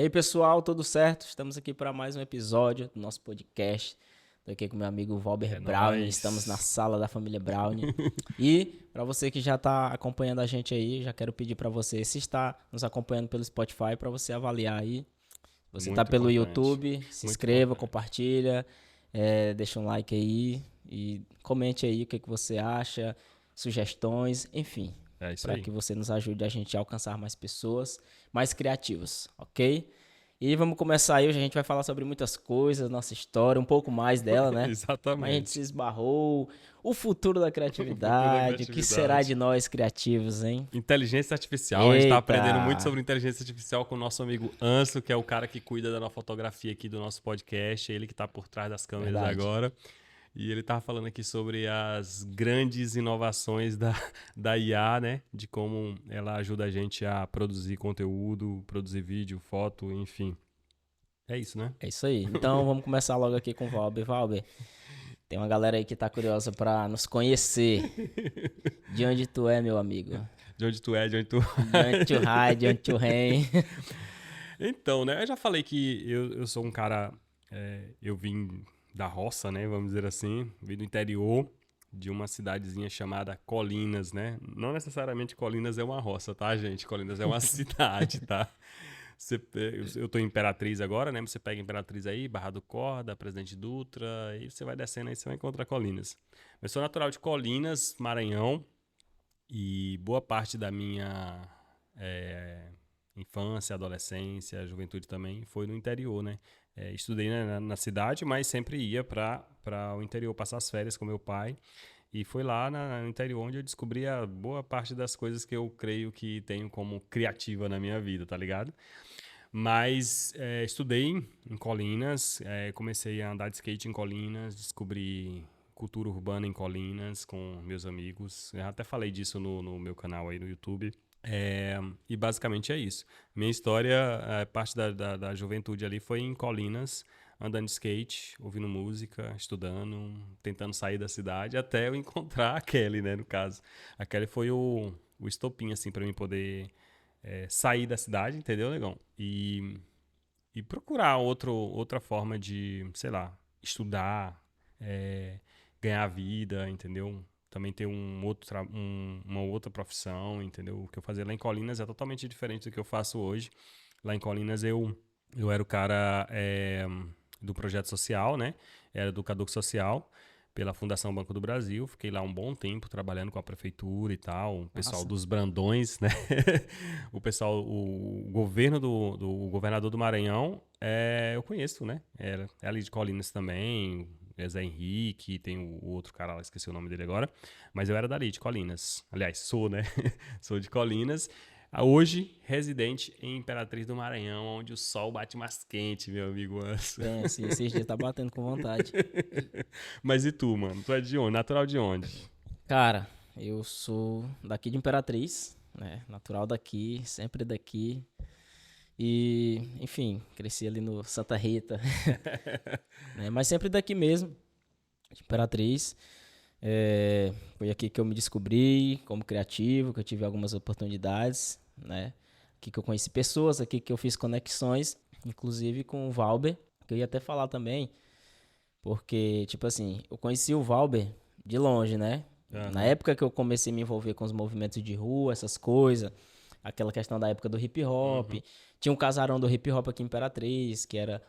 E aí, pessoal, tudo certo? Estamos aqui para mais um episódio do nosso podcast. Estou aqui com meu amigo Valber Brown, estamos na sala da família Brown. E para você que já está acompanhando a gente aí, já quero pedir para você, se está nos acompanhando pelo Spotify, para você avaliar aí. Se você está pelo YouTube, se inscreva, compartilha, deixa um like aí e comente aí o que você acha, sugestões, enfim. Para que você nos ajude a gente a alcançar mais pessoas, mais criativos, ok? E vamos começar aí, hoje a gente vai falar sobre muitas coisas, nossa história, um pouco mais dela, né? Exatamente. Mas a gente se esbarrou, o futuro da criatividade, o que será de nós criativos, hein? Inteligência artificial, Eita. A gente tá aprendendo muito sobre inteligência artificial com o nosso amigo Anso, que é o cara que cuida da nossa fotografia aqui do nosso podcast, ele que tá por trás das câmeras agora. E ele estava falando aqui sobre as grandes inovações da IA, né? De como ela ajuda a gente a produzir conteúdo, produzir vídeo, foto, enfim. É isso, né? É isso aí. Então vamos começar logo aqui com o Valber. Valber, tem uma galera aí que tá curiosa para nos conhecer. De onde tu é, meu amigo? De onde tu é, de onde tu... De onde tu vai, de onde tu vem. Então, né? Eu já falei que eu sou um cara... eu vim... da roça, né, vamos dizer assim, vim do interior de uma cidadezinha chamada Colinas, né? Não necessariamente Colinas é uma roça, tá, gente? Colinas é uma cidade, tá? Eu tô em Imperatriz agora, né? Você pega Imperatriz aí, Barra do Corda, Presidente Dutra, e você vai descendo aí, você vai encontrar Colinas. Eu sou natural de Colinas, Maranhão, e boa parte da minha infância, adolescência, juventude também foi no interior, né? Estudei na cidade, mas sempre ia para o interior passar as férias com meu pai. E foi lá no interior onde eu descobri a boa parte das coisas que eu creio que tenho como criativa na minha vida, tá ligado? Mas estudei em Colinas, comecei a andar de skate em Colinas, descobri cultura urbana em Colinas com meus amigos. Eu até falei disso no meu canal aí no YouTube. E basicamente é isso. Minha história, parte da juventude ali foi em Colinas, andando de skate, ouvindo música, estudando, tentando sair da cidade, até eu encontrar a Kelly, né, no caso. A Kelly foi o estopim, assim, pra mim poder sair da cidade, entendeu, negão? E procurar outra forma de, sei lá, estudar, ganhar vida, entendeu? Também ter uma outra profissão, entendeu? O que eu fazia lá em Colinas é totalmente diferente do que eu faço hoje. Lá em Colinas eu era o cara do projeto social, né? Era educador social pela Fundação Banco do Brasil. Fiquei lá um bom tempo trabalhando com a prefeitura e tal. O pessoal dos Brandões, né? O governo do governador do Maranhão, eu conheço, né? É ali de Colinas também. Zé Henrique, tem o outro cara lá, esqueci o nome dele agora, mas eu era dali, de Colinas. Aliás, sou, né? Sou de Colinas. Hoje, residente em Imperatriz do Maranhão, onde o sol bate mais quente, meu amigo Anso. Sim, esses dias tá batendo com vontade. Mas e tu, mano? Tu é de onde? Natural de onde? Cara, eu sou daqui de Imperatriz, né? Natural daqui, sempre daqui. E, enfim, cresci ali no Santa Rita, né? Mas sempre daqui mesmo, de Imperatriz. Foi aqui que eu me descobri como criativo, que eu tive algumas oportunidades, né? Aqui que eu conheci pessoas, aqui que eu fiz conexões, inclusive com o Valber, que eu ia até falar também, porque, tipo assim, eu conheci o Valber de longe, né? Uhum. Na época que eu comecei a me envolver com os movimentos de rua, essas coisas, aquela questão da época do hip hop. Uhum. Tinha um casarão do hip hop aqui em Imperatriz, que era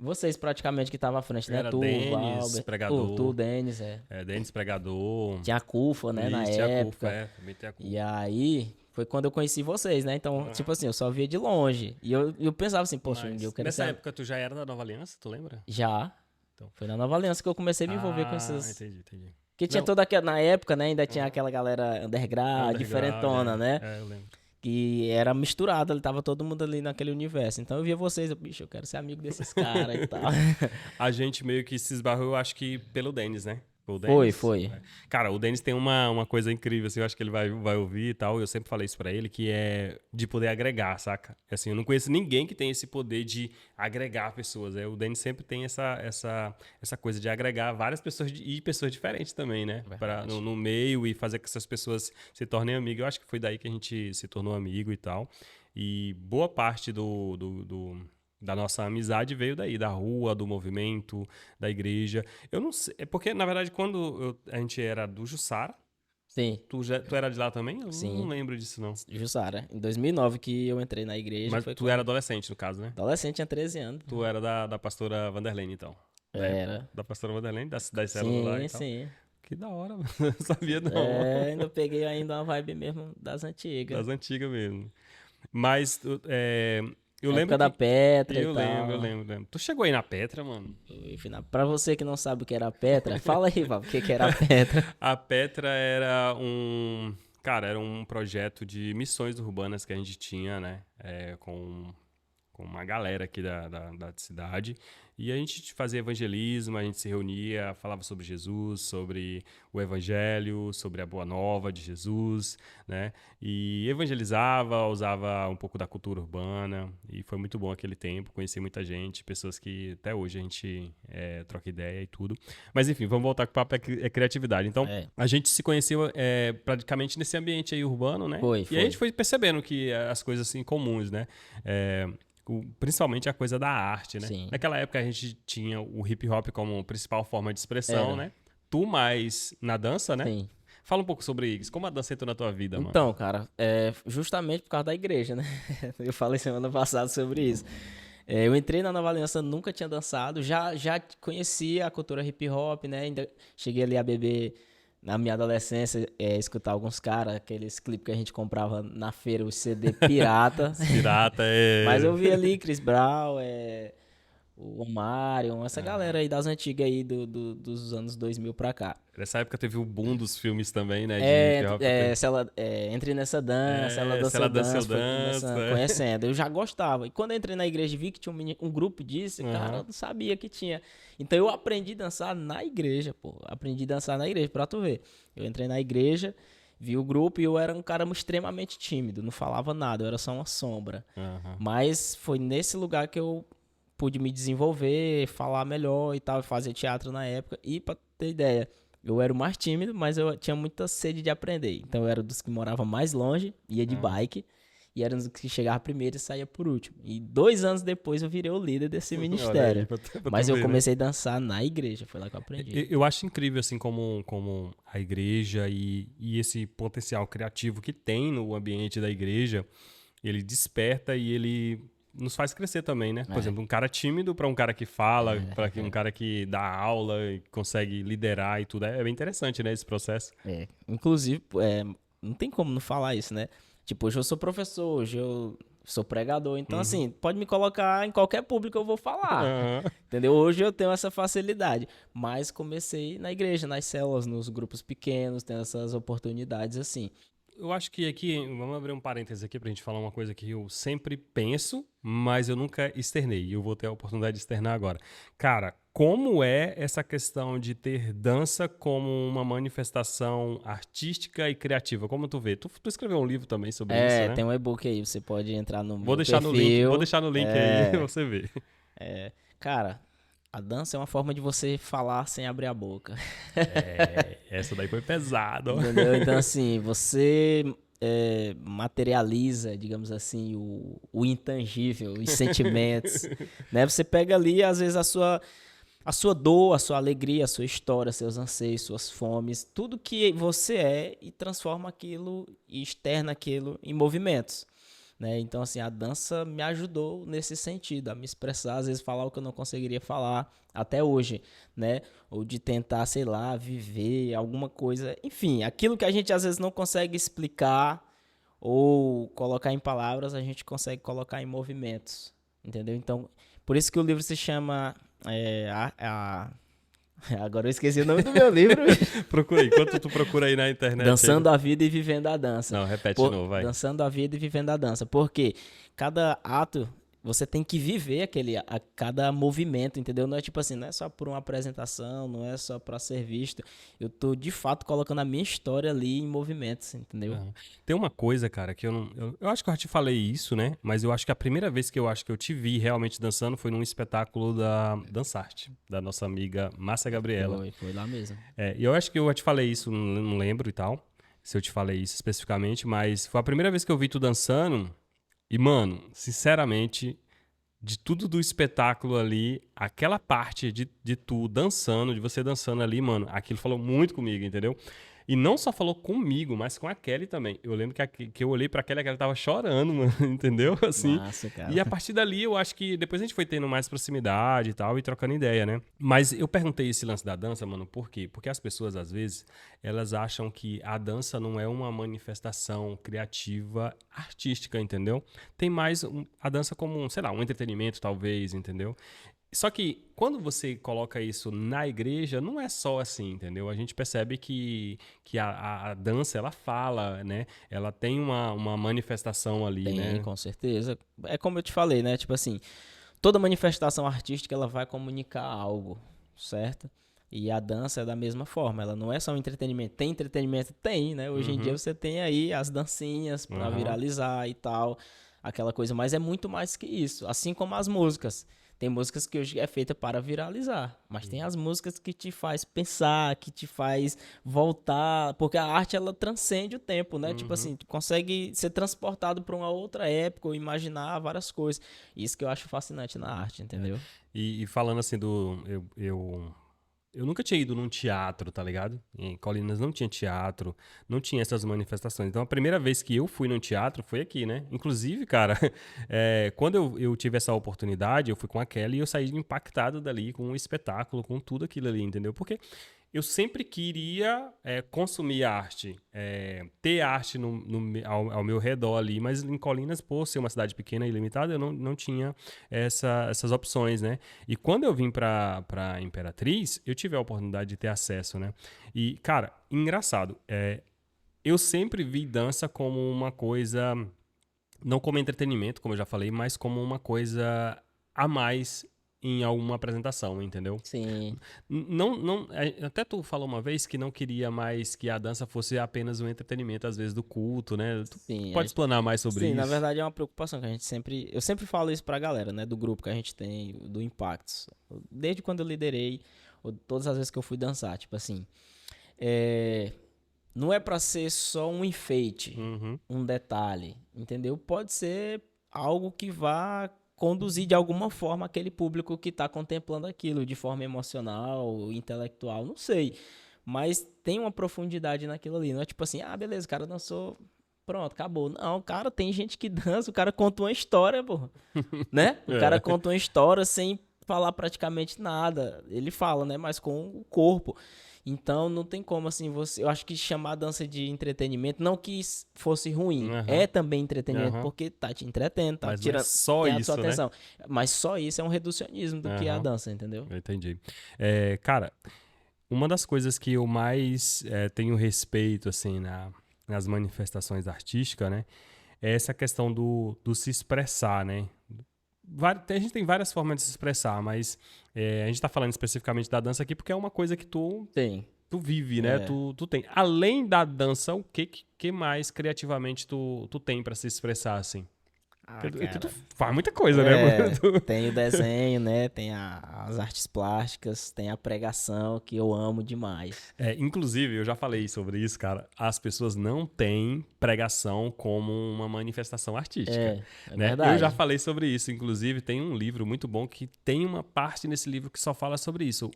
vocês praticamente que estavam à frente, né? Era Tu, Denis, Pregador. Tu, Denis, Denis, Pregador. Tinha a Cufa, né, na tinha época. A Cufa, também tem a Cufa. E aí, foi quando eu conheci vocês, né? Então, tipo assim, eu só via de longe. E eu pensava assim, poxa, um dia eu quero nessa época tu já era da Nova Aliança, tu lembra? Já. Então. Foi na Nova Aliança que eu comecei a me envolver com essas... Entendi. Que tinha toda aquela... Na época, né, ainda tinha aquela galera underground, diferentona, né? Eu lembro. Que era misturado, ele tava todo mundo ali naquele universo. Então eu via vocês, bicho, eu quero ser amigo desses caras e tal. A gente meio que se esbarrou, eu acho que pelo Denis, né? O Denis, foi. Cara, o Denis tem uma coisa incrível, assim, eu acho que ele vai ouvir e tal. Eu sempre falei isso pra ele, que é de poder agregar, saca? Assim, eu não conheço ninguém que tem esse poder de agregar pessoas. O Denis sempre tem essa coisa de agregar várias pessoas e pessoas diferentes também, né? No meio e fazer que essas pessoas se tornem amigas. Eu acho que foi daí que a gente se tornou amigo e tal. E boa parte da nossa amizade veio daí, da rua, do movimento, da igreja. Eu não sei, é porque, na verdade, quando a gente era do Jussara, Sim, tu era de lá também? Eu não sim. lembro disso, não. Jussara. Em 2009 que eu entrei na igreja, Mas foi tu quando... era adolescente, no caso, né? Adolescente, tinha 13 anos. Tu era da pastora Vanderlene, então. Da época. Era. Da pastora Vanderlene, das células lá e Sim, tal. sim. Que da hora, mano. Não sabia, não. É, ainda peguei ainda uma vibe mesmo das antigas. Das antigas mesmo. Mas eu lembro Época da que. Petra e Eu lembro, eu tal. lembro, lembro. Tu chegou aí na Petra, mano? Pra você que não sabe o que era a Petra, fala aí, Val, o que era a Petra. A Petra era um. Cara, era um projeto de missões urbanas que a gente tinha, né? Com uma galera aqui da cidade. E a gente fazia evangelismo, a gente se reunia, falava sobre Jesus, sobre o evangelho, sobre a boa nova de Jesus, né? E evangelizava, usava um pouco da cultura urbana. E foi muito bom aquele tempo, conheci muita gente, pessoas que até hoje a gente troca ideia e tudo. Mas enfim, vamos voltar com o papo é criatividade. Então, É, a gente se conheceu praticamente nesse ambiente aí urbano, né? foi, E foi. aí a gente foi percebendo que as coisas assim comuns, né? Principalmente a coisa da arte, né? Sim. Naquela época a gente tinha o hip hop como principal forma de expressão, Era. né? Tu mais na dança, né? Sim. Fala um pouco sobre isso. Como a dança entrou na tua vida, mano? Então, cara, justamente por causa da igreja, né? Eu falei semana passada sobre isso. Eu entrei na Nova Aliança, nunca tinha dançado, já conhecia a cultura hip hop, né? Ainda cheguei ali a beber na minha adolescência, escutar alguns caras, aqueles clipes que a gente comprava na feira, o CD pirata. Pirata Mas eu vi ali Chris Brown, o Omarion, essa galera aí das antigas aí dos anos 2000 pra cá. Nessa época teve o boom dos filmes também, né? De hip hop. Entre nessa dança, ela Se ela dança, eu dança, foi danço. começando, conhecendo. Eu já gostava. E quando eu entrei na igreja e vi que tinha um grupo disso, cara, eu não sabia que tinha. Então eu aprendi a dançar na igreja, pô. Aprendi a dançar na igreja, pra tu ver. Eu entrei na igreja, vi o grupo e eu era um cara extremamente tímido, não falava nada, eu era só uma sombra. Mas foi nesse lugar que eu pude me desenvolver, falar melhor e tal, fazer teatro na época. E pra ter ideia, eu era o mais tímido, mas eu tinha muita sede de aprender. Então eu era dos que morava mais longe, ia de bike, e era dos que chegava primeiro e saía por último. E 2 anos depois eu virei o líder desse ministério. Olha aí, pra Mas tu eu ver, né? comecei a dançar na igreja, foi lá que eu aprendi. Eu acho incrível, assim, como a igreja e esse potencial criativo que tem no ambiente da igreja, ele desperta e ele nos faz crescer também, né? Por exemplo, um cara tímido para um cara que fala, para um cara que dá aula e consegue liderar e tudo. É bem interessante, né, esse processo. Inclusive, não tem como não falar isso, né? Tipo, hoje eu sou professor, hoje eu sou pregador. Então, assim, pode me colocar em qualquer público eu vou falar. Entendeu? Hoje eu tenho essa facilidade. Mas comecei na igreja, nas células, nos grupos pequenos, tendo essas oportunidades assim. Eu acho que aqui, vamos abrir um parênteses aqui pra gente falar uma coisa que eu sempre penso, mas eu nunca externei. E eu vou ter a oportunidade de externar agora. Cara, como é essa questão de ter dança como uma manifestação artística e criativa? Como tu vê? Tu escreveu um livro também sobre isso, né? Tem um e-book aí, você pode entrar no Vou meu deixar no link, perfil. vou deixar no link aí pra você ver. Cara, a dança é uma forma de você falar sem abrir a boca. Essa daí foi pesada. Entendeu? Então, assim, você materializa, digamos assim, o intangível, os sentimentos, né? Você pega ali, às vezes, a sua dor, a sua alegria, a sua história, seus anseios, suas fomes, tudo que você é e transforma aquilo e externa aquilo em movimentos, né? Então, assim, a dança me ajudou nesse sentido, a me expressar, às vezes falar o que eu não conseguiria falar até hoje, né? Ou de tentar, sei lá, viver alguma coisa, enfim, aquilo que a gente às vezes não consegue explicar ou colocar em palavras, a gente consegue colocar em movimentos, entendeu? Então, por isso que o livro se chama agora eu esqueci o nome do meu livro. Procura aí. Enquanto tu procura aí na internet. Dançando a vida e vivendo a dança. Não, repete de novo, vai. Dançando a vida e vivendo a dança. Porque cada ato você tem que viver cada movimento, entendeu? Não é tipo assim, não é só por uma apresentação, não é só pra ser visto. Eu tô, de fato, colocando a minha história ali em movimentos, entendeu? Tem uma coisa, cara, que eu acho que eu já te falei isso, né? Mas eu acho que a primeira vez que eu te vi realmente dançando foi num espetáculo da Dançarte, da nossa amiga Márcia Gabriela. Foi lá mesmo. E eu acho que eu já te falei isso, não lembro e tal, se eu te falei isso especificamente, mas foi a primeira vez que eu vi tu dançando. E, mano, sinceramente, de tudo do espetáculo ali, aquela parte de tu dançando, de você dançando ali, mano, aquilo falou muito comigo, entendeu? E não só falou comigo, mas com a Kelly também. Eu lembro que eu olhei pra Kelly e a Kelly tava chorando, mano, entendeu? Assim. Massa, E cara. a partir dali eu acho que depois a gente foi tendo mais proximidade e tal, e trocando ideia, né? Mas eu perguntei esse lance da dança, mano, por quê? Porque as pessoas, às vezes, elas acham que a dança não é uma manifestação criativa artística, entendeu? Tem mais a dança como, sei lá, um entretenimento, talvez, entendeu? Só que quando você coloca isso na igreja, não é só assim, entendeu? A gente percebe que a dança, ela fala, né? Ela tem uma manifestação ali, Tem, né? com certeza. É como eu te falei, né? Tipo assim, toda manifestação artística ela vai comunicar algo, certo? E a dança é da mesma forma, ela não é só um entretenimento. Tem entretenimento? Tem, né? Hoje em dia Uhum, você tem aí as dancinhas pra uhum, viralizar e tal, aquela coisa, mas é muito mais que isso. Assim como as músicas. Tem músicas que hoje é feita para viralizar, mas tem as músicas que te faz pensar, que te faz voltar, porque a arte ela transcende o tempo, né? Tipo uhum. assim, tu consegue ser transportado para uma outra época ou imaginar várias coisas. Isso que eu acho fascinante na arte, É. entendeu? E falando assim do. Eu nunca tinha ido num teatro, tá ligado? Em Colinas não tinha teatro, não tinha essas manifestações. Então a primeira vez que eu fui num teatro foi aqui, né? Inclusive, cara, quando eu tive essa oportunidade, eu fui com a Kelly e eu saí impactado dali com o espetáculo, com tudo aquilo ali, entendeu? Porque eu sempre queria consumir arte, ter arte ao meu redor ali, mas em Colinas, por ser uma cidade pequena e limitada, eu não tinha essas opções, né? E quando eu vim pra Imperatriz, eu tive a oportunidade de ter acesso, né? E, cara, engraçado, eu sempre vi dança como uma coisa, não como entretenimento, como eu já falei, mas como uma coisa a mais em alguma apresentação, entendeu? Sim, Até tu falou uma vez que não queria mais que a dança fosse apenas um entretenimento, às vezes, do culto, né? Tu sim. pode explanar mais sobre Sim, na isso? verdade é uma preocupação que a gente sempre. Eu sempre falo isso pra galera, né? Do grupo que a gente tem, do Impactos. Desde quando eu liderei, ou todas as vezes que eu fui dançar, tipo assim. É, não é pra ser só um enfeite, Uhum, um detalhe, entendeu? Pode ser algo que vá conduzir de alguma forma aquele público que tá contemplando aquilo, de forma emocional, intelectual, não sei. Mas tem uma profundidade naquilo ali. Não é tipo assim, ah, beleza, o cara dançou, pronto, acabou. Não, cara, tem gente que dança, o cara conta uma história, pô, né? O cara é. conta uma história sem falar praticamente nada. Ele fala, né? Mas com o corpo. Então não tem como assim você. Eu acho que chamar a dança de entretenimento, não que fosse ruim, é Aham, também entretenimento aham. porque tá te entretendo, tá Mas não é tirando, só tem a sua isso, né? atenção. Mas só isso é um reducionismo do que é a Aham, dança, entendeu? eu entendi. Cara, uma das coisas que eu mais tenho respeito, assim, nas manifestações artísticas, né? É essa questão do se expressar, né? A gente tem várias formas de se expressar, mas a gente tá falando especificamente da dança aqui porque é uma coisa que Tem. tu vive, né? É. Tu tem. Além da dança, o que mais criativamente tu tem pra se expressar, assim? Ah, Porque tu cara. faz muita coisa, né, mano? É, tem o desenho, né? Tem as artes plásticas, tem a pregação, que eu amo demais. Inclusive, eu já falei sobre isso, cara. As pessoas não têm pregação como uma manifestação artística, É né? Eu já verdade. falei sobre isso. Inclusive, tem um livro muito bom que tem uma parte nesse livro que só fala sobre isso.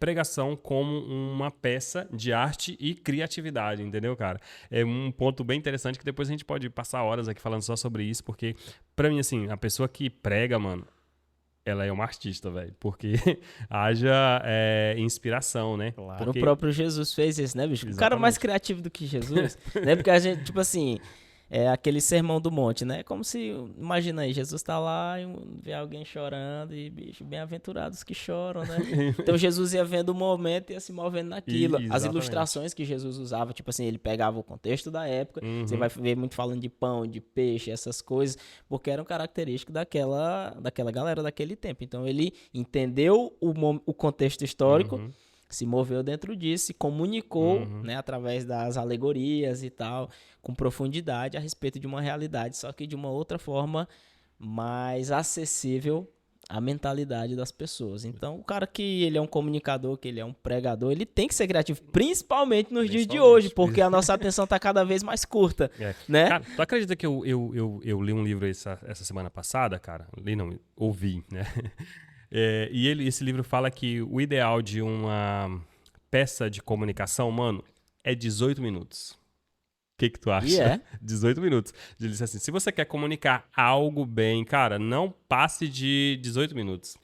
Pregação como uma peça de arte e criatividade, entendeu, cara? É um ponto bem interessante que depois a gente pode passar horas aqui falando só sobre isso, porque, pra mim, assim, a pessoa que prega, mano, ela é uma artista, velho. Porque haja inspiração, né? Claro, o Porque. próprio Jesus fez isso, né, bicho? O cara mais Exatamente. criativo do que Jesus, né? Porque a gente, tipo assim, é aquele sermão do monte, né? Como se, imagina aí, Jesus tá lá e vê alguém chorando e, bicho, bem-aventurados que choram, né? Então Jesus ia vendo o momento e ia se movendo naquilo. As Exatamente. ilustrações que Jesus usava, tipo assim, ele pegava o contexto da época, você vai Uhum, ver muito falando de pão, de peixe, essas coisas, porque eram características daquela galera daquele tempo. Então ele entendeu o contexto histórico, uhum, se moveu dentro disso, se comunicou, uhum. né, através das alegorias e tal, com profundidade a respeito de uma realidade, só que de uma outra forma mais acessível a mentalidade das pessoas. Então, o cara que ele é um comunicador, que ele é um pregador, ele tem que ser criativo, principalmente nos dias de hoje, porque a nossa atenção está cada vez mais curta, né? Cara, tu acredita que eu li um livro essa semana passada, cara? Li não, ouvi, né? E esse livro fala que o ideal de uma peça de comunicação, mano, é 18 minutos. O que tu acha? 18 minutos. Ele disse assim, se você quer comunicar algo bem, cara, não passe de 18 minutos.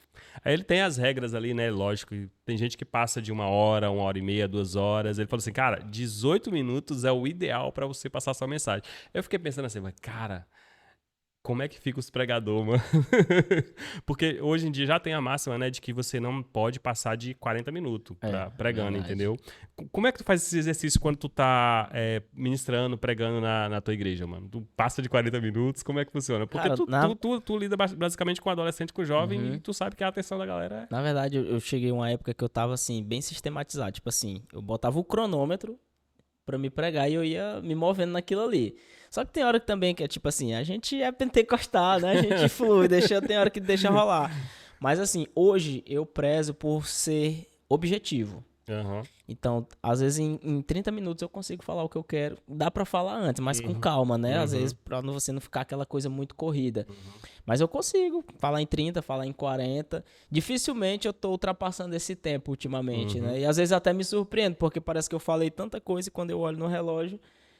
Aí ele tem as regras ali, né? Lógico, tem gente que passa de 1 hora e meia, 2 horas. Ele falou assim, cara, 18 minutos é o ideal pra você passar sua mensagem. Eu fiquei pensando assim, mas cara, como é que fica os pregadores, mano? Porque hoje em dia já tem a máxima, né, de que você não pode passar de 40 minutos pregando, verdade. Entendeu? Como é que tu faz esse exercício quando tu tá ministrando, pregando na tua igreja, mano? Tu passa de 40 minutos, como é que funciona? Porque cara, tu lida basicamente com adolescente, com jovem, e tu sabe que a atenção da galera é... Na verdade, eu cheguei uma época que eu tava, assim, bem sistematizado. Tipo assim, eu botava o cronômetro pra me pregar e eu ia me movendo naquilo ali. Só que tem hora que também que é tipo assim, a gente é pentecostal, né? A gente flui, tem hora que deixa rolar. Mas assim, hoje eu prezo por ser objetivo. Uhum. Então, às vezes em 30 minutos eu consigo falar o que eu quero. Dá pra falar antes, mas com calma, né? Às vezes pra você não ficar aquela coisa muito corrida. Mas eu consigo falar em 30, falar em 40. Dificilmente eu tô ultrapassando esse tempo ultimamente, né? E às vezes até me surpreendo, porque parece que eu falei tanta coisa e quando eu olho no relógio,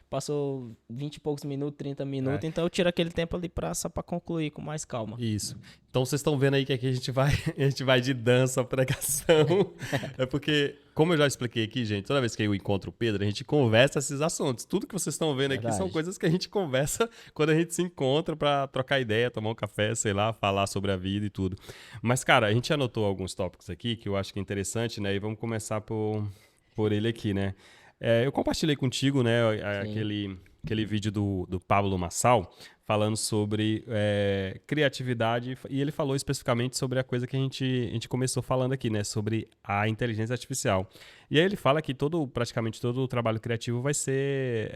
passou 20 e poucos minutos, 30 minutos, então eu tiro aquele tempo ali só pra concluir com mais calma. Isso. Então vocês estão vendo aí que aqui a gente vai de dança, pregação. É porque, como eu já expliquei aqui, gente, toda vez que eu encontro o Pedro, a gente conversa esses assuntos. Tudo que vocês estão vendo aqui são coisas que a gente conversa quando a gente se encontra pra trocar ideia, tomar um café, sei lá, falar sobre a vida e tudo. Mas, cara, a gente anotou alguns tópicos aqui que eu acho que é interessante, né? E vamos começar por ele aqui, né? Eu compartilhei contigo, né, aquele vídeo do Pablo Marçal falando sobre criatividade, e ele falou especificamente sobre a coisa que a gente começou falando aqui, né, sobre a inteligência artificial. E aí ele fala que praticamente todo o trabalho criativo vai ser...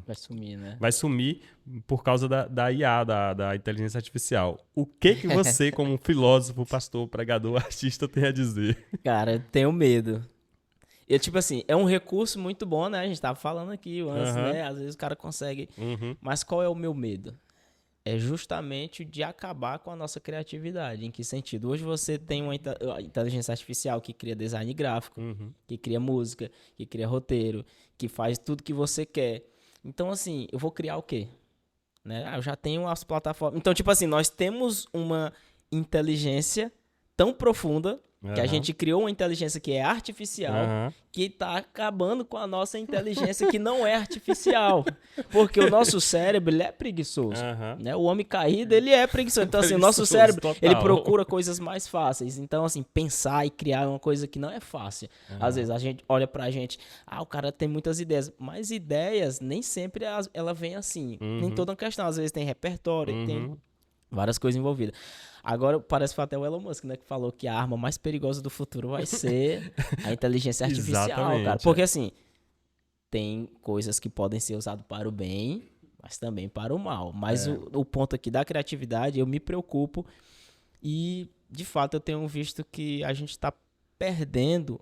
vai sumir, né? Vai sumir por causa da IA, da inteligência artificial. O que você, como um filósofo, pastor, pregador, artista, tem a dizer? Cara, eu tenho medo. Tipo assim, é um recurso muito bom, né? A gente tava falando aqui antes, né? Às vezes o cara consegue. Mas qual é o meu medo? É justamente de acabar com a nossa criatividade. Em que sentido? Hoje você tem uma inteligência artificial que cria design gráfico, que cria música, que cria roteiro, que faz tudo que você quer. Então, assim, eu vou criar o quê? Né? Eu já tenho as plataformas. Então, tipo assim, nós temos uma inteligência tão profunda que a gente criou uma inteligência que é artificial, que está acabando com a nossa inteligência que não é artificial. Porque o nosso cérebro, ele é preguiçoso. Né? O homem caído, ele é preguiçoso. Então, assim, o nosso cérebro, total. Ele procura coisas mais fáceis. Então, assim, pensar e criar uma coisa que não é fácil. Às vezes, a gente olha pra gente, o cara tem muitas ideias. Mas ideias, nem sempre ela vem assim. Nem toda uma questão. Às vezes tem repertório, tem várias coisas envolvidas. Agora, parece que foi até o Elon Musk, né, que falou que a arma mais perigosa do futuro vai ser a inteligência artificial, cara. Porque, assim, tem coisas que podem ser usadas para o bem, mas também para o mal. Mas o ponto aqui da criatividade, eu me preocupo e, de fato, eu tenho visto que a gente está perdendo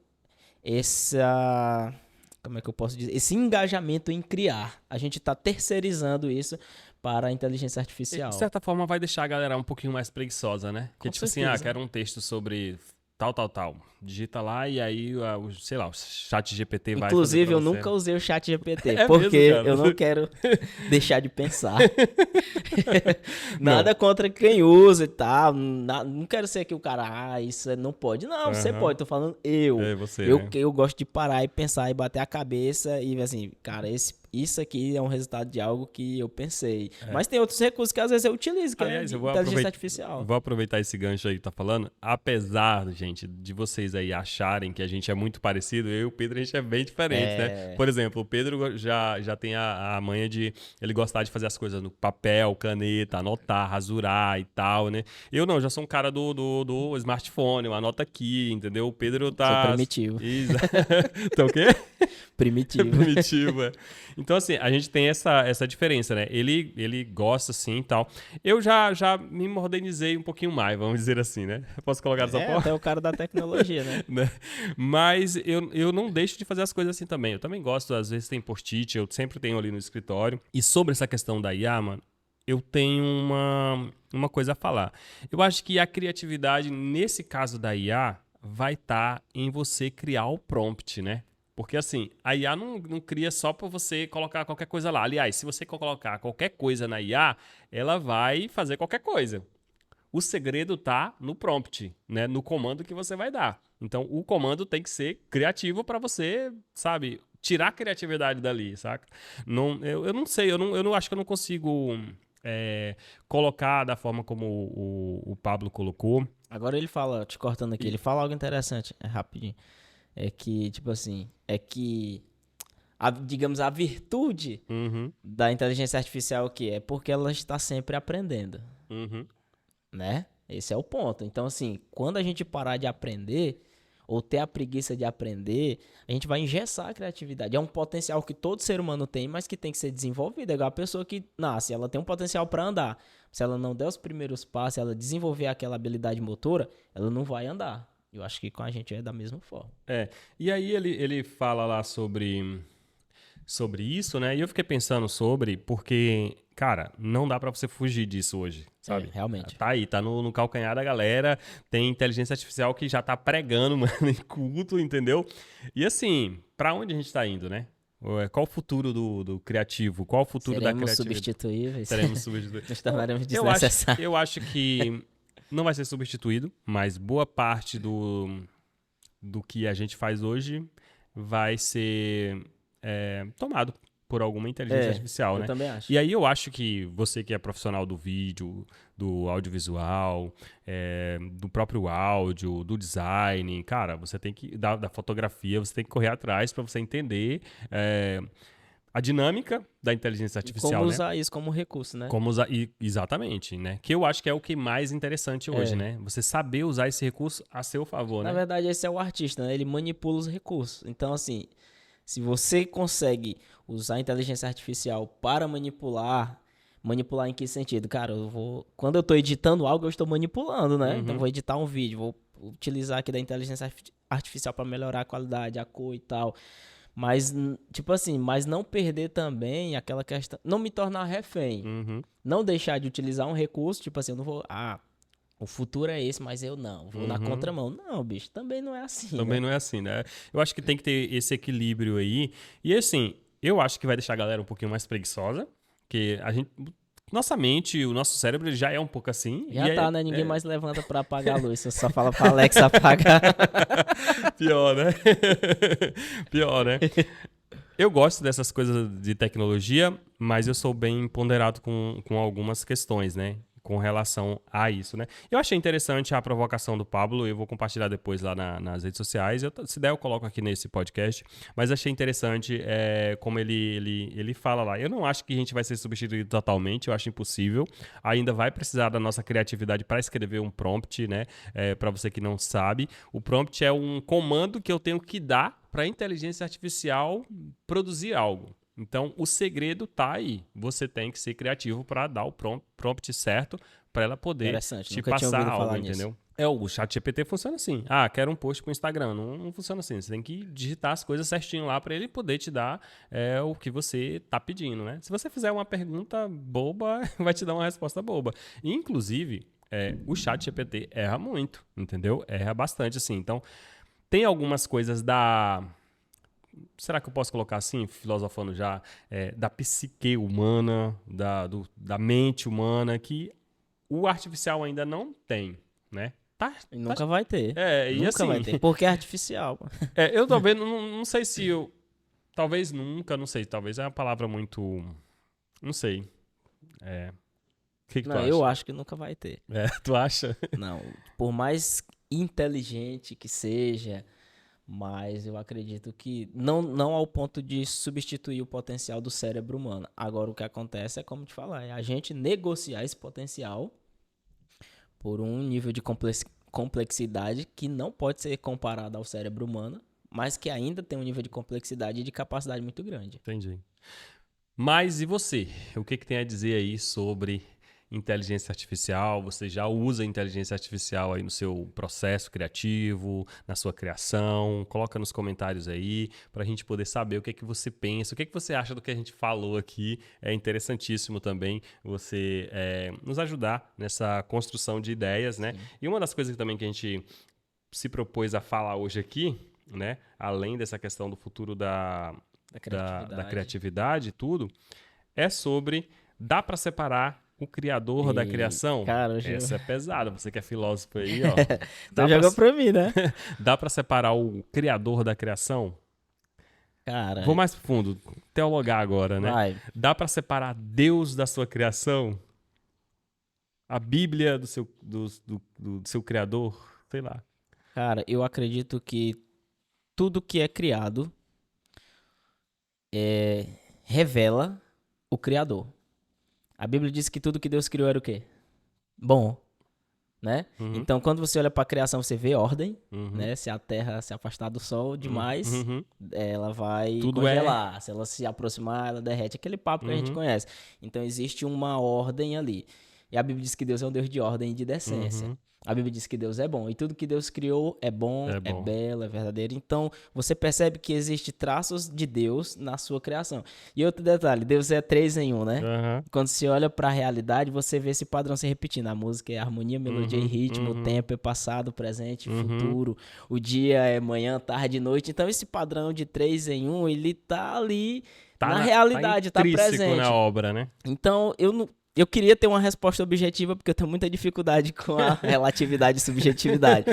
como é que eu posso dizer? Esse engajamento em criar. A gente está terceirizando isso para a inteligência artificial. De certa forma, vai deixar a galera um pouquinho mais preguiçosa, né? Porque, tipo certeza. Assim, quero um texto sobre tal. Digita lá e aí, sei lá, o chat GPT vai... Inclusive, eu nunca usei o chat GPT, porque mesmo, eu não quero deixar de pensar. Nada contra quem usa e tal. Não quero ser que o cara, isso não pode. Não, você pode, tô falando eu. Eu gosto de parar e pensar e bater a cabeça e ver assim, cara, isso aqui é um resultado de algo que eu pensei. Mas tem outros recursos que às vezes eu utilizo, que é inteligência artificial. Vou aproveitar esse gancho aí que tá falando. Apesar, gente, de vocês aí acharem que a gente é muito parecido, eu e o Pedro, a gente é bem diferente, né? Por exemplo, o Pedro já tem a manha de ele gostar de fazer as coisas no papel, caneta, anotar, rasurar e tal, né? Eu não, já sou um cara do smartphone, eu anoto aqui, entendeu? O Pedro tá... Sou primitivo. Então o quê? Primitivo. Primitivo, é. Então, assim, a gente tem essa diferença, né? Ele gosta, assim, e tal. Eu já me modernizei um pouquinho mais, vamos dizer assim, né? Posso colocar dessa forma? Até o cara da tecnologia, né? Né? Mas eu não deixo de fazer as coisas assim também. Eu também gosto, às vezes tem post-it, eu sempre tenho ali no escritório. E sobre essa questão da IA, mano, eu tenho uma coisa a falar. Eu acho que a criatividade, nesse caso da IA, vai estar em você criar o prompt, né? Porque assim, a IA não cria só para você colocar qualquer coisa lá. Aliás, se você colocar qualquer coisa na IA, ela vai fazer qualquer coisa. O segredo tá no prompt, né? No comando que você vai dar. Então, o comando tem que ser criativo para você, sabe, tirar a criatividade dali, saca? Não, eu não sei, eu não acho que eu não consigo colocar da forma como o Pablo colocou. Agora ele fala, te cortando aqui, ele fala algo interessante, rapidinho. É que, tipo assim, digamos, a virtude Uhum, da inteligência artificial é o quê? É porque ela está sempre aprendendo, uhum. né? Esse é o ponto. Então, assim, quando a gente parar de aprender, ou ter a preguiça de aprender, a gente vai engessar a criatividade. É um potencial que todo ser humano tem, mas que tem que ser desenvolvido. É igual a pessoa que nasce, ela tem um potencial para andar. Se ela não der os primeiros passos, ela desenvolver aquela habilidade motora, ela não vai andar. Eu acho que com a gente é da mesma forma. E aí ele fala lá sobre isso, né? E eu fiquei pensando porque, cara, não dá pra você fugir disso hoje, sabe? Realmente. Tá aí, tá no calcanhar da galera, tem inteligência artificial que já tá pregando, mano, em culto, entendeu? E assim, pra onde a gente tá indo, né? Qual o futuro do criativo? Qual o futuro da Seremos criatividade? substituíveis. Seremos substituídos. Nos tornaremos desnecessários. Eu acho que não vai ser substituído, mas boa parte do que a gente faz hoje vai ser tomado por alguma inteligência artificial, eu né? também acho. E aí eu acho que você que é profissional do vídeo, do audiovisual, do próprio áudio, do design, cara, você tem que, da fotografia, você tem que correr atrás para você entender a dinâmica da inteligência artificial, Como né? usar isso como recurso, né? Como usar, exatamente, né? Que eu acho que é o que é mais interessante hoje, né? Você saber usar esse recurso a seu favor, Na né? verdade, esse é o artista, né? Ele manipula os recursos. Então, assim, se você consegue usar a inteligência artificial para manipular em que sentido? Cara, quando eu estou editando algo, eu estou manipulando, né? Então, vou editar um vídeo, vou utilizar aqui da inteligência artificial para melhorar a qualidade, a cor e tal. Mas, tipo assim, mas não perder também aquela questão. Não me tornar refém. Não deixar de utilizar um recurso, tipo assim, eu não vou. O futuro é esse, mas eu não. Vou na contramão. Não, bicho, também não é assim. Também né? não é assim, né? Eu acho que tem que ter esse equilíbrio aí. E assim, eu acho que vai deixar a galera um pouquinho mais preguiçosa. Porque a gente. Nossa mente, o nosso cérebro ele já é um pouco assim. Já tá, né? Ninguém mais levanta pra apagar a luz. Você só fala pra Alexa apagar. Pior, né? Pior, né? Eu gosto dessas coisas de tecnologia, mas eu sou bem ponderado com algumas questões, né? Com relação a isso, né? Eu achei interessante a provocação do Pablo, eu vou compartilhar depois lá nas redes sociais. Se der, eu coloco aqui nesse podcast. Mas achei interessante como ele fala lá. Eu não acho que a gente vai ser substituído totalmente, eu acho impossível. Ainda vai precisar da nossa criatividade para escrever um prompt, né? Para você que não sabe. O prompt é um comando que eu tenho que dar para a inteligência artificial produzir algo. Então, o segredo tá aí. Você tem que ser criativo para dar o prompt certo para ela poder te Nunca tinha passar ouvido algo, falar entendeu? nisso. O ChatGPT funciona assim. Quero um post pro Instagram. Não funciona assim. Você tem que digitar as coisas certinho lá para ele poder te dar o que você tá pedindo, né? Se você fizer uma pergunta boba, vai te dar uma resposta boba. Inclusive, o ChatGPT erra muito, entendeu? Erra bastante, assim. Então, tem algumas coisas será que eu posso colocar assim, filosofando já, da psique humana, da mente humana, que o artificial ainda não tem, né? E nunca vai ter. E Nunca assim, vai ter. Porque é artificial. eu talvez, não sei se eu, talvez nunca, não sei, talvez é uma palavra muito, não sei. O que tu Não, acha? eu acho que nunca vai ter. Tu acha? Não, por mais inteligente que seja, mas eu acredito que não ao ponto de substituir o potencial do cérebro humano. Agora, o que acontece é, como te falar, é a gente negociar esse potencial por um nível de complexidade que não pode ser comparado ao cérebro humano, mas que ainda tem um nível de complexidade e de capacidade muito grande. Entendi. Mas e você? O que tem a dizer aí sobre inteligência artificial? Você já usa inteligência artificial aí no seu processo criativo, na sua criação? Coloca nos comentários aí para a gente poder saber o que você pensa, o que você acha do que a gente falou aqui. É interessantíssimo também você nos ajudar nessa construção de ideias, né? Sim. E uma das coisas também que a gente se propôs a falar hoje aqui, né? Além dessa questão do futuro da criatividade e tudo, é sobre, dá para separar o criador da criação? Cara, essa é pesada, você que é filósofo aí, ó. Então joga pra mim, né? Dá para separar o criador da criação? Cara, vou mais fundo, teologar agora, né? vai. Dá para separar Deus da sua criação? A Bíblia do seu criador? Sei lá. Cara, eu acredito que tudo que é criado revela o Criador. A Bíblia diz que tudo que Deus criou era o quê? Bom, né? Uhum. Então, quando você olha para a criação, você vê ordem, Uhum. né? Se a Terra se afastar do Sol demais, Uhum. ela vai Tudo congelar. Se ela se aproximar, ela derrete. Aquele papo que a gente conhece. Então, existe uma ordem ali. E a Bíblia diz que Deus é um Deus de ordem e de decência. Uhum. A Bíblia diz que Deus é bom. E tudo que Deus criou é bom, É bom. é belo, é verdadeiro. Então, você percebe que existe traços de Deus na sua criação. E outro detalhe, Deus é 3 em 1, né? Uhum. Quando você olha para a realidade, você vê esse padrão se repetindo. A música é harmonia, melodia e ritmo. O tempo é passado, presente, futuro. O dia é manhã, tarde e noite. Então, esse padrão de 3 em 1, ele tá ali na realidade, tá presente. Na obra, né? Então, eu queria ter uma resposta objetiva, porque eu tenho muita dificuldade com a relatividade e subjetividade.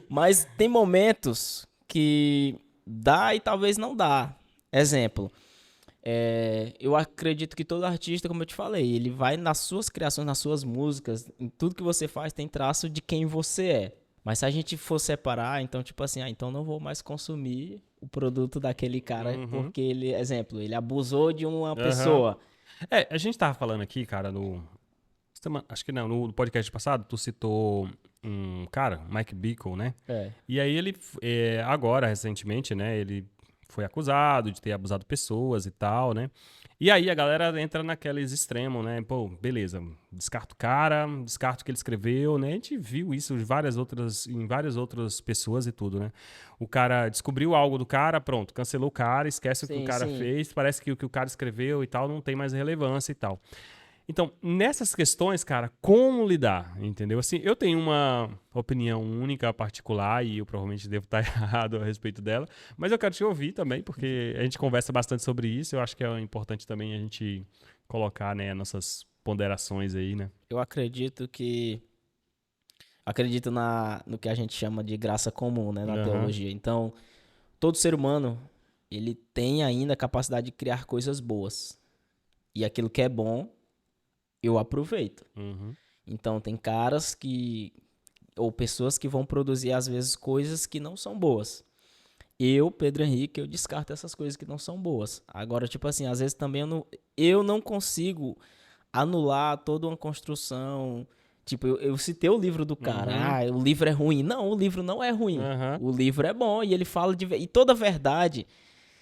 Mas tem momentos que dá e talvez não dá. Exemplo, eu acredito que todo artista, como eu te falei, ele vai nas suas criações, nas suas músicas, em tudo que você faz tem traço de quem você é. Mas se a gente for separar, então tipo assim, então não vou mais consumir o produto daquele cara, porque ele, exemplo, ele abusou de uma pessoa. A gente tava falando aqui, cara, acho que não, no podcast passado, tu citou um cara, Mike Bickle, né? E aí ele, agora, recentemente, né, ele foi acusado de ter abusado pessoas e tal, né? E aí a galera entra naqueles extremos, né? Pô, beleza, descarta o cara, descarta o que ele escreveu, né? A gente viu isso em várias outras pessoas e tudo, né? O cara descobriu algo do cara, pronto, cancelou o cara, esquece o que o cara fez, parece que o que o cara escreveu e tal não tem mais relevância e tal. Então, nessas questões, cara, como lidar, entendeu? Assim, eu tenho uma opinião única, particular, e eu provavelmente devo estar errado a respeito dela, mas eu quero te ouvir também, porque a gente conversa bastante sobre isso, eu acho que é importante também a gente colocar, né, nossas ponderações aí, né? Eu acredito no que a gente chama de graça comum, né, na teologia. Então, todo ser humano, ele tem ainda a capacidade de criar coisas boas. E aquilo que é bom, eu aproveito. Então, tem caras ou pessoas que vão produzir, às vezes, coisas que não são boas. Eu, Pedro Henrique, eu descarto essas coisas que não são boas. Agora, tipo assim, às vezes também eu não consigo anular toda uma construção. Tipo, eu citei o livro do cara. O livro é ruim. Não, o livro não é ruim. O livro é bom e ele fala e toda verdade,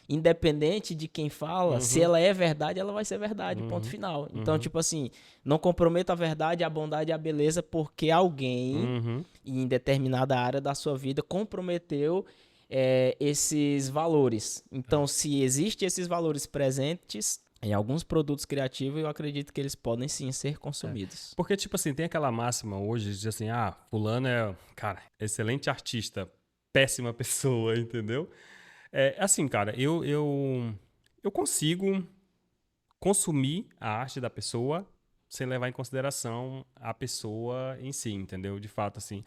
independente de quem fala, se ela é verdade, ela vai ser verdade, ponto final. Então, tipo assim, não comprometa a verdade, a bondade e a beleza porque alguém em determinada área da sua vida comprometeu esses valores. Então, se existem esses valores presentes em alguns produtos criativos, eu acredito que eles podem sim ser consumidos. Porque, tipo assim, tem aquela máxima hoje de assim, fulano é, cara, excelente artista, péssima pessoa, entendeu? Assim, cara, eu consigo consumir a arte da pessoa sem levar em consideração a pessoa em si, entendeu? De fato, assim.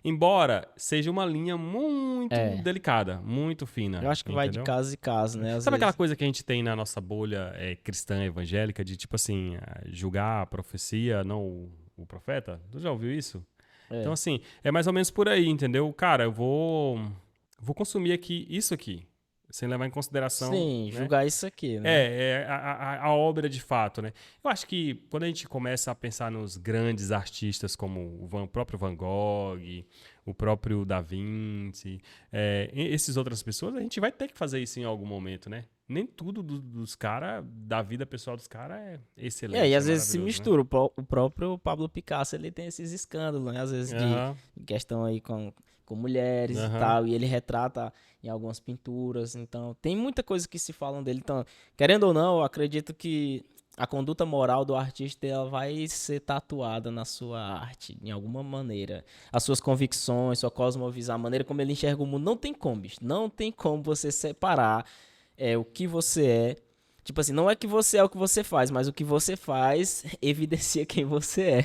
Embora seja uma linha muito delicada, muito fina. Eu acho que vai de caso em caso, né? Sabe aquela coisa que a gente tem na nossa bolha cristã evangélica de, tipo assim, julgar a profecia, não o profeta? Tu já ouviu isso? Então, assim, é mais ou menos por aí, entendeu? Cara, eu vou consumir isso aqui. sem levar em consideração. Sim, né? julgar isso aqui, né? A obra de fato, né? Eu acho que quando a gente começa a pensar nos grandes artistas como o próprio Van Gogh, o próprio Da Vinci, essas outras pessoas, a gente vai ter que fazer isso em algum momento, né? Nem tudo dos caras, da vida pessoal dos caras é excelente, E às vezes se maravilhoso, né? mistura. O próprio Pablo Picasso, ele tem esses escândalos, né? Às vezes de Aham, questão aí com mulheres e aham. tal, e ele retrata em algumas pinturas. Então, tem muita coisa que se falam dele. Então, querendo ou não, eu acredito que a conduta moral do artista ela vai ser tatuada na sua arte, de alguma maneira. As suas convicções, sua cosmovisão, a maneira como ele enxerga o mundo. Não tem como, bicho. Não tem como você separar o que você é. Tipo assim, não é que você é o que você faz, mas o que você faz evidencia quem você é.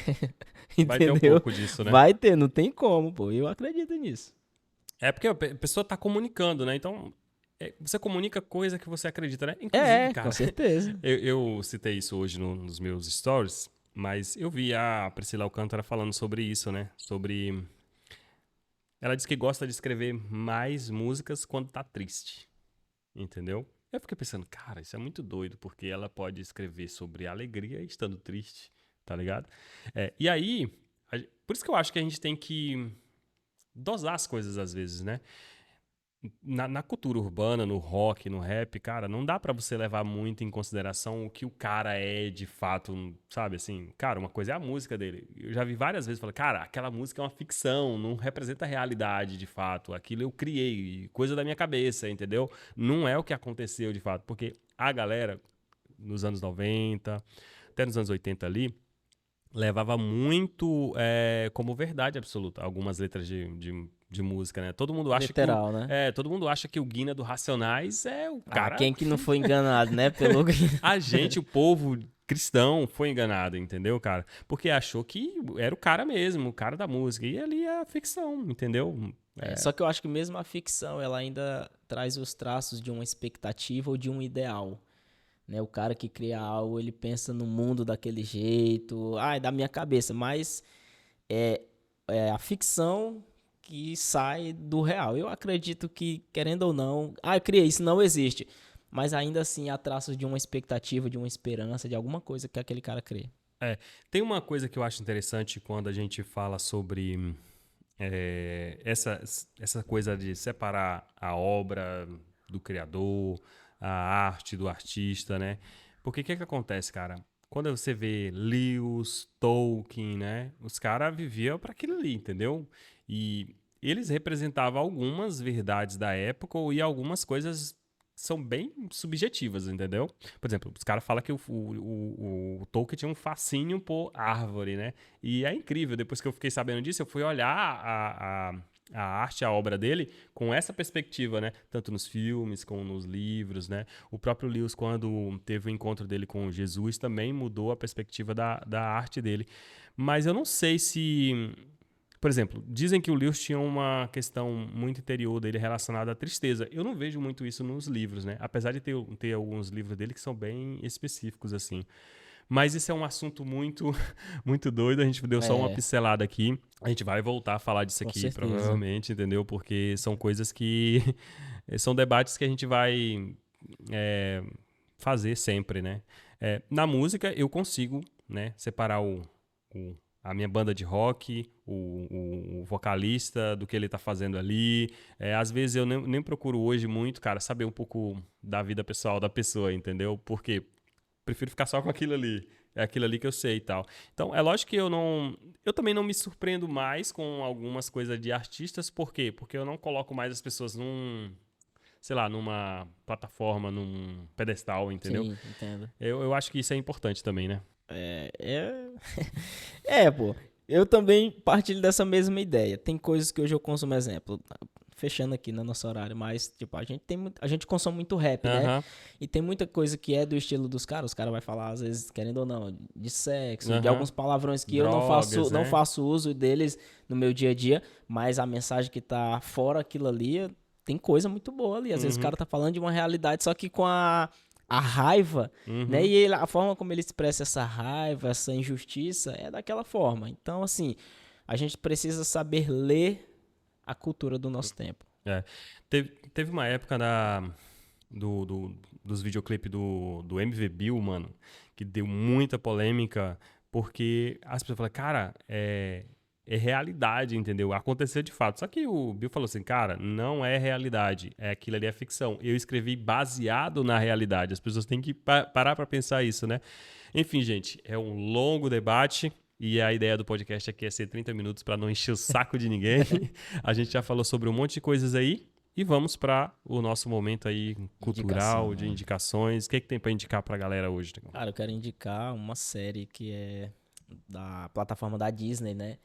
Vai ter um Entendeu? pouco disso, né? Vai ter, não tem como, pô. Eu acredito nisso. É porque a pessoa tá comunicando, né? Então, você comunica coisa que você acredita, né? Inclusive, Com cara, certeza. eu citei isso hoje nos meus stories, mas eu vi a Priscila Alcântara falando sobre isso, né? Sobre. Ela diz que gosta de escrever mais músicas quando tá triste, entendeu? Eu fiquei pensando, cara, isso é muito doido, porque ela pode escrever sobre alegria estando triste, tá ligado? E aí, por isso que eu acho que a gente tem que dosar as coisas às vezes, né? Na cultura urbana, no rock, no rap, cara, não dá pra você levar muito em consideração o que o cara é de fato, sabe? Assim, cara, uma coisa é a música dele. Eu já vi várias vezes falar, cara, aquela música é uma ficção, não representa a realidade de fato. Aquilo eu criei, coisa da minha cabeça, entendeu? Não é o que aconteceu de fato, porque a galera, nos anos 90, até nos anos 80 ali, levava muito como verdade absoluta algumas letras de música, né? Todo mundo acha que Literal, né? todo mundo acha que o Guina do Racionais é o Ah, cara. quem que não foi enganado, né? Pelo. A gente, o povo cristão, foi enganado, entendeu, cara? Porque achou que era o cara mesmo, o cara da música. E ali é a ficção, entendeu? Só que eu acho que mesmo a ficção, ela ainda traz os traços de uma expectativa ou de um ideal. Né? O cara que cria algo, ele pensa no mundo daquele jeito. Ah, é da minha cabeça. Mas é a ficção que sai do real. Eu acredito que, querendo ou não, eu criei isso, não existe. Mas ainda assim há traços de uma expectativa, de uma esperança, de alguma coisa que aquele cara crê. Tem uma coisa que eu acho interessante quando a gente fala sobre essa coisa de separar a obra do criador, a arte do artista, né? Porque o que acontece, cara? Quando você vê Lewis, Tolkien, né? Os caras viviam para aquilo ali, entendeu? E eles representavam algumas verdades da época e algumas coisas são bem subjetivas, entendeu? Por exemplo, os caras falam que o Tolkien tinha um fascínio por árvore, né? E é incrível, depois que eu fiquei sabendo disso, eu fui olhar a arte, a obra dele, com essa perspectiva, né? Tanto nos filmes, como nos livros, né? O próprio Lewis, quando teve o encontro dele com Jesus, também mudou a perspectiva da arte dele. Mas eu não sei se... Por exemplo, dizem que o Lewis tinha uma questão muito interior dele relacionada à tristeza. Eu não vejo muito isso nos livros, né? Apesar de ter alguns livros dele que são bem específicos, assim. Mas isso é um assunto muito, muito doido. A gente deu só uma pincelada aqui. A gente vai voltar a falar disso Com aqui, certeza. provavelmente, entendeu? Porque são coisas que... são debates que a gente vai fazer sempre, né? Na música, eu consigo, né, separar a minha banda de rock, o vocalista, do que ele tá fazendo ali. Às vezes eu nem procuro hoje muito, cara, saber um pouco da vida pessoal da pessoa, entendeu? Porque prefiro ficar só com aquilo ali. É aquilo ali que eu sei e tal. Então, é lógico que eu também não me surpreendo mais com algumas coisas de artistas. Por quê? Porque eu não coloco mais as pessoas sei lá, numa plataforma, num pedestal, entendeu? Sim, entendo. Eu acho que isso é importante também, né? Pô. Eu também partilho dessa mesma ideia. Tem coisas que hoje eu consumo, exemplo, fechando aqui no nosso horário, mas tipo, a gente consome muito rap, né? Aham, E tem muita coisa que é do estilo dos caras. Os caras vai falar, às vezes, querendo ou não, de sexo, de aham. alguns palavrões que eu Drogas, não né? faço uso deles no meu dia a dia, mas a mensagem que tá fora aquilo ali, tem coisa muito boa ali. Às vezes o cara tá falando de uma realidade, só que com a raiva, né? Uhum. E a forma como ele expressa essa raiva, essa injustiça, é daquela forma. Então, assim, a gente precisa saber ler a cultura do nosso tempo. É. Teve uma época dos videoclipes do MV Bill, mano, que deu muita polêmica, porque as pessoas falam, cara, é realidade, entendeu? Aconteceu de fato. Só que o Bill falou assim, cara, não é realidade, aquilo ali é ficção. Eu escrevi baseado na realidade. As pessoas têm que parar pra pensar isso, né? Enfim, gente, é um longo debate. E a ideia do podcast aqui é ser 30 minutos para não encher o saco de ninguém. A gente já falou sobre um monte de coisas aí. E vamos para o nosso momento aí cultural, de indicações. O que tem para indicar para a galera hoje? Cara, eu quero indicar uma série que é da plataforma da Disney, né?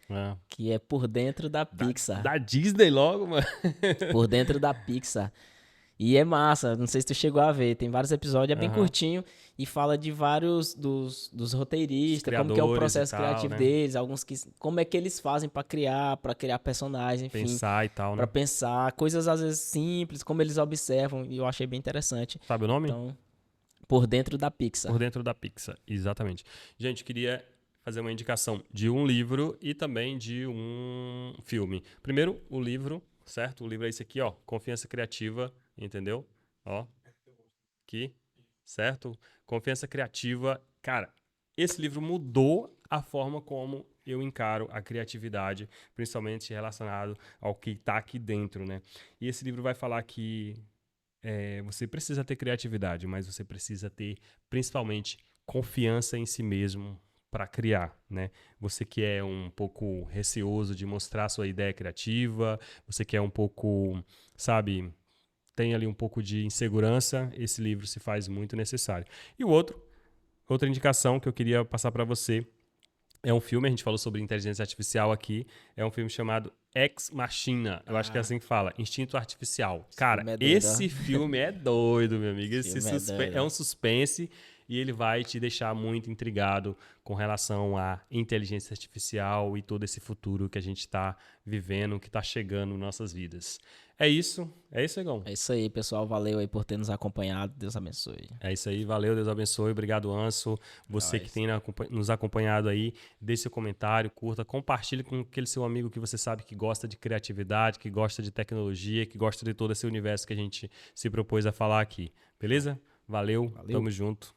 Que é Por Dentro da Pixar. Da Disney logo, mano. Por Dentro da Pixar. E é massa, não sei se tu chegou a ver, tem vários episódios, é bem curtinho e fala de vários dos roteiristas, como que é o processo criativo deles, alguns que como é que eles fazem pra criar personagens, enfim. Pensar e tal, né? Pra pensar, coisas às vezes simples, como eles observam, e eu achei bem interessante. Sabe o nome? Então, Por Dentro da Pixar. Por Dentro da Pixar, exatamente. Gente, queria fazer uma indicação de um livro e também de um filme. Primeiro, o livro, certo? O livro é esse aqui, ó, Confiança Criativa, entendeu? Ó, aqui, certo? Confiança Criativa. Cara, esse livro mudou a forma como eu encaro a criatividade, principalmente relacionado ao que está aqui dentro, né? E esse livro vai falar que você precisa ter criatividade, mas você precisa ter, principalmente, confiança em si mesmo para criar, né? Você que é um pouco receoso de mostrar sua ideia criativa, você que é um pouco, sabe, tem ali um pouco de insegurança, esse livro se faz muito necessário. E outra indicação que eu queria passar para você é um filme, a gente falou sobre inteligência artificial aqui, é um filme chamado Ex Machina, eu acho que é assim que fala, Instinto Artificial. Cara, esse filme é doido, meu amigo, é um suspense e ele vai te deixar muito intrigado com relação à inteligência artificial e todo esse futuro que a gente está vivendo, que está chegando em nossas vidas. É isso, Egão. É isso aí, pessoal. Valeu aí por ter nos acompanhado. Deus abençoe. É isso aí, valeu, Deus abençoe. Obrigado, Anso. Você que tem nos acompanhado aí, deixe seu comentário, curta, compartilhe com aquele seu amigo que você sabe que gosta de criatividade, que gosta de tecnologia, que gosta de todo esse universo que a gente se propôs a falar aqui. Beleza? Valeu. Tamo junto.